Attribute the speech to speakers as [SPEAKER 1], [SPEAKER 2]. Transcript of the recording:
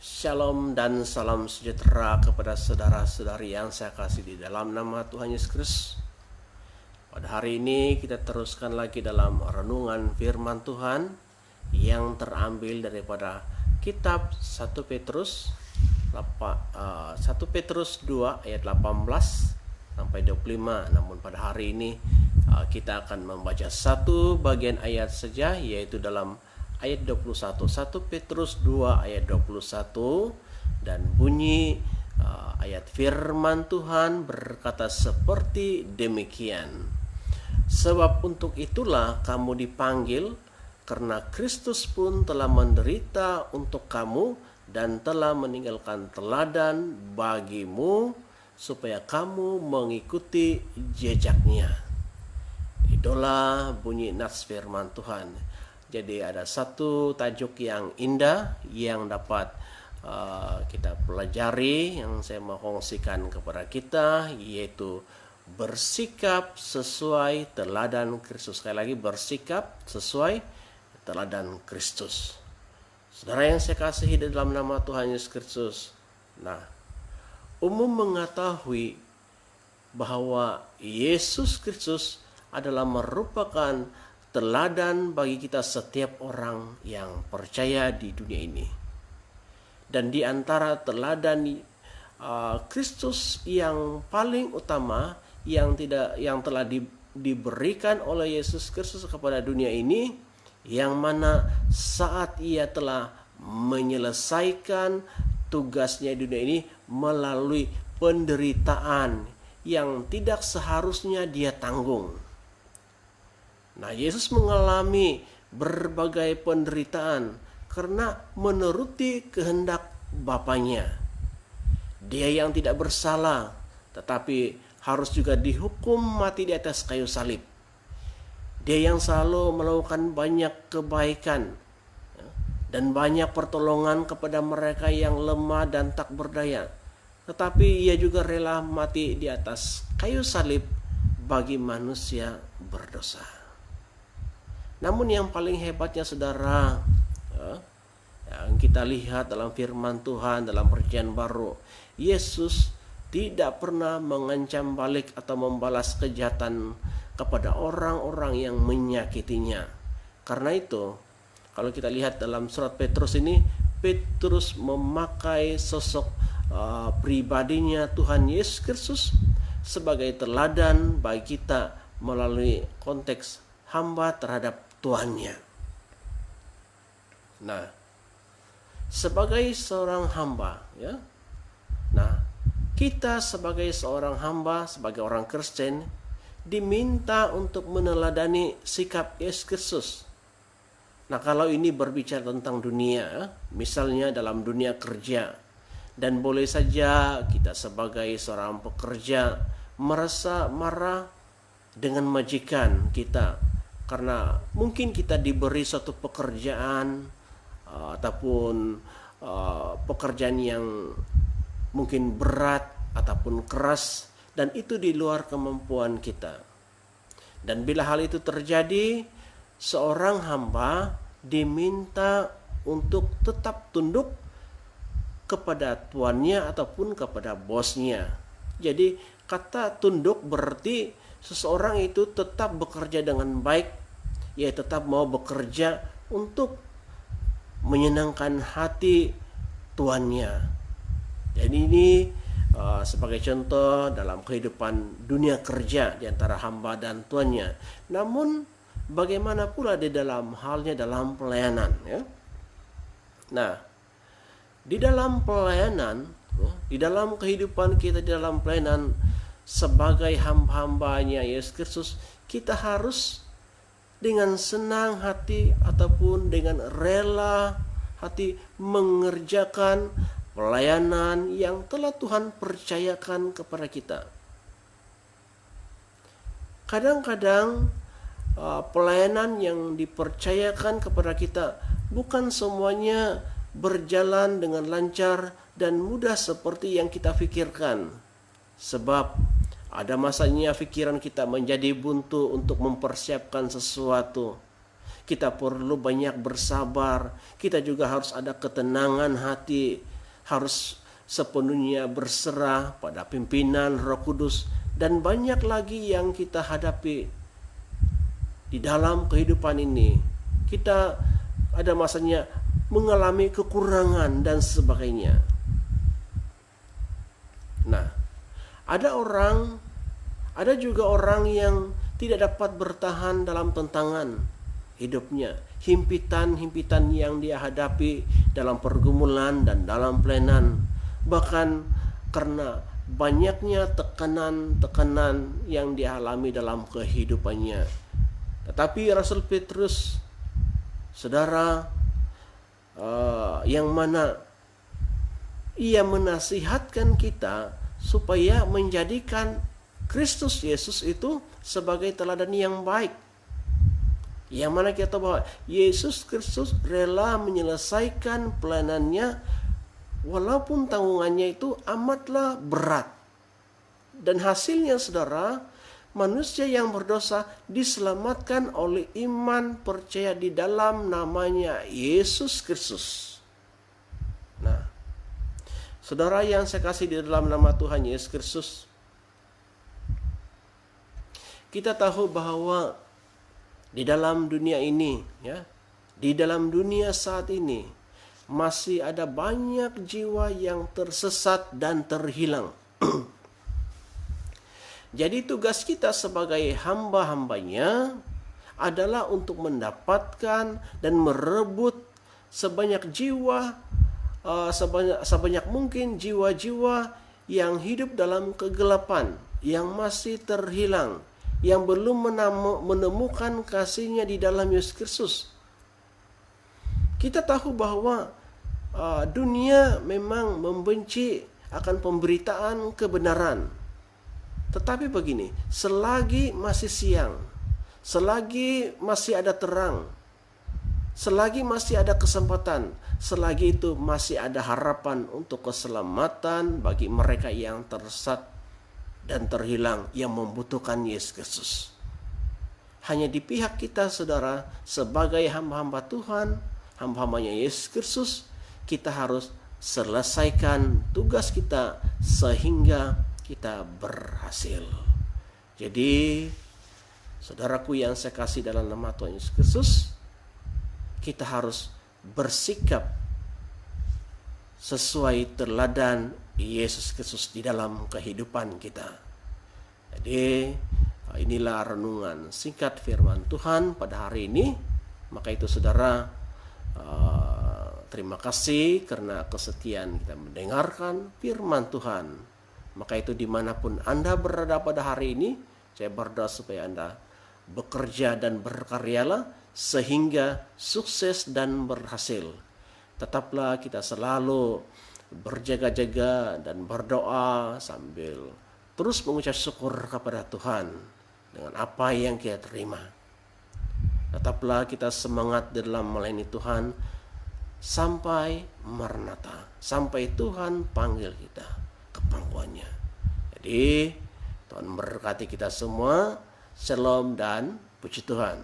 [SPEAKER 1] Shalom dan salam sejahtera kepada saudara-saudari yang saya kasih di dalam nama Tuhan Yesus Kristus. Pada hari ini kita teruskan lagi dalam renungan firman Tuhan yang terambil daripada kitab 1 Petrus 2 ayat 18 sampai 25. Namun pada hari ini kita akan membaca satu bagian ayat saja, yaitu dalam ayat 21, 1 Petrus 2 ayat 21, dan bunyi ayat firman Tuhan berkata seperti demikian. Sebab untuk itulah kamu dipanggil, karena Kristus pun telah menderita untuk kamu dan telah meninggalkan teladan bagimu supaya kamu mengikuti jejaknya. Itulah bunyi nats firman Tuhan. Jadi ada satu tajuk yang indah yang dapat kita pelajari, yang saya mau kongsikan kepada kita, yaitu bersikap sesuai teladan Kristus. Sekali lagi, bersikap sesuai teladan Kristus. Saudara yang saya kasihi dalam nama Tuhan Yesus Kristus. Nah, umum mengetahui bahwa Yesus Kristus adalah merupakan teladan bagi kita setiap orang yang percaya di dunia ini. Dan di antara teladan Kristus yang paling utama yang telah diberikan oleh Yesus Kristus kepada dunia ini, yang mana saat ia telah menyelesaikan tugasnya di dunia ini melalui penderitaan yang tidak seharusnya dia tanggung. Nah, Yesus mengalami berbagai penderitaan karena menuruti kehendak Bapanya. Dia yang tidak bersalah, tetapi harus juga dihukum mati di atas kayu salib. Dia yang selalu melakukan banyak kebaikan dan banyak pertolongan kepada mereka yang lemah dan tak berdaya. Tetapi ia juga rela mati di atas kayu salib bagi manusia berdosa. Namun yang paling hebatnya, saudara, yang kita lihat dalam firman Tuhan dalam Perjanjian Baru, Yesus tidak pernah mengancam balik atau membalas kejahatan kepada orang-orang yang menyakitinya. Karena itu, kalau kita lihat dalam surat Petrus ini, Petrus memakai sosok pribadinya Tuhan Yesus Kristus sebagai teladan bagi kita melalui konteks hamba terhadap Tuhannya. Nah, sebagai seorang hamba, ya. Nah, kita sebagai seorang hamba, sebagai orang Kristen, diminta untuk meneladani sikap Yesus Kristus. Nah, kalau ini berbicara tentang dunia, misalnya dalam dunia kerja, dan boleh saja kita sebagai seorang pekerja merasa marah dengan majikan kita, karena mungkin kita diberi suatu pekerjaan ataupun pekerjaan yang mungkin berat ataupun keras, dan itu di luar kemampuan kita. Dan bila hal itu terjadi, seorang hamba diminta untuk tetap tunduk kepada tuannya ataupun kepada bosnya. Jadi kata tunduk berarti seseorang itu tetap bekerja dengan baik, ia tetap mau bekerja untuk menyenangkan hati tuannya. Jadi ini sebagai contoh dalam kehidupan dunia kerja di antara hamba dan tuannya. Namun bagaimana pula di dalam halnya dalam pelayanan, ya? Nah, di dalam pelayanan, di dalam kehidupan kita di dalam pelayanan sebagai hamba-hambanya Yesus Kristus, kita harus dengan senang hati ataupun dengan rela hati mengerjakan pelayanan yang telah Tuhan percayakan kepada kita. Kadang-kadang pelayanan yang dipercayakan kepada kita bukan semuanya berjalan dengan lancar dan mudah seperti yang kita pikirkan. Sebab ada masanya pikiran kita menjadi buntu untuk mempersiapkan sesuatu. Kita perlu banyak bersabar. Kita juga harus ada ketenangan hati harus sepenuhnya berserah pada pimpinan Roh Kudus, dan banyak lagi yang kita hadapi di dalam kehidupan ini. Kita ada masanya mengalami kekurangan dan sebagainya. Nah, ada juga orang yang tidak dapat bertahan dalam tantangan hidupnya, himpitan-himpitan yang dia hadapi dalam pergumulan dan dalam pelayanan, bahkan karena banyaknya tekanan-tekanan yang dialami dalam kehidupannya. Tetapi Rasul Petrus, saudara, yang mana ia menasihatkan kita supaya menjadikan Kristus Yesus itu sebagai teladan yang baik. Yang mana kita tahu bahwa Yesus Kristus rela menyelesaikan pelayanannya walaupun tanggungannya itu amatlah berat. Dan hasilnya, saudara, manusia yang berdosa diselamatkan oleh iman percaya di dalam namanya Yesus Kristus. Nah, saudara yang saya kasih di dalam nama Tuhan Yesus Kristus, kita tahu bahwa di dalam dunia ini, di dalam dunia saat ini masih ada banyak jiwa yang tersesat dan terhilang. Jadi tugas kita sebagai hamba-hambanya adalah untuk mendapatkan dan merebut sebanyak jiwa, sebanyak mungkin jiwa-jiwa yang hidup dalam kegelapan, yang masih terhilang, yang belum menemukan kasih-Nya di dalam Yesus Kristus. Kita tahu bahwa dunia memang membenci akan pemberitaan kebenaran. Tetapi begini, selagi masih siang, selagi masih ada terang, selagi masih ada kesempatan, selagi itu masih ada harapan untuk keselamatan bagi mereka yang tersesat dan terhilang, yang membutuhkan Yesus Kristus. Hanya di pihak kita, saudara, sebagai hamba-hamba Tuhan, hamba-hambanya Yesus Kristus, kita harus selesaikan tugas kita sehingga kita berhasil. Jadi, saudaraku yang saya kasih dalam nama Tuhan Yesus Kristus, kita harus bersikap sesuai teladan Yesus Kristus di dalam kehidupan kita. Jadi, inilah renungan singkat firman Tuhan pada hari ini. Maka itu, saudara, terima kasih karena kesetiaan kita mendengarkan firman Tuhan. Maka itu dimanapun Anda berada pada hari ini, saya berdoa supaya Anda bekerja dan berkaryalah sehingga sukses dan berhasil. Tetaplah kita selalu berjaga-jaga dan berdoa sambil terus mengucap syukur kepada Tuhan dengan apa yang kita terima. Tetaplah kita semangat dalam melayani Tuhan sampai Maranatha, sampai Tuhan panggil kita ke pangkuannya. Jadi Tuhan memberkati kita semua. Shalom dan puji Tuhan.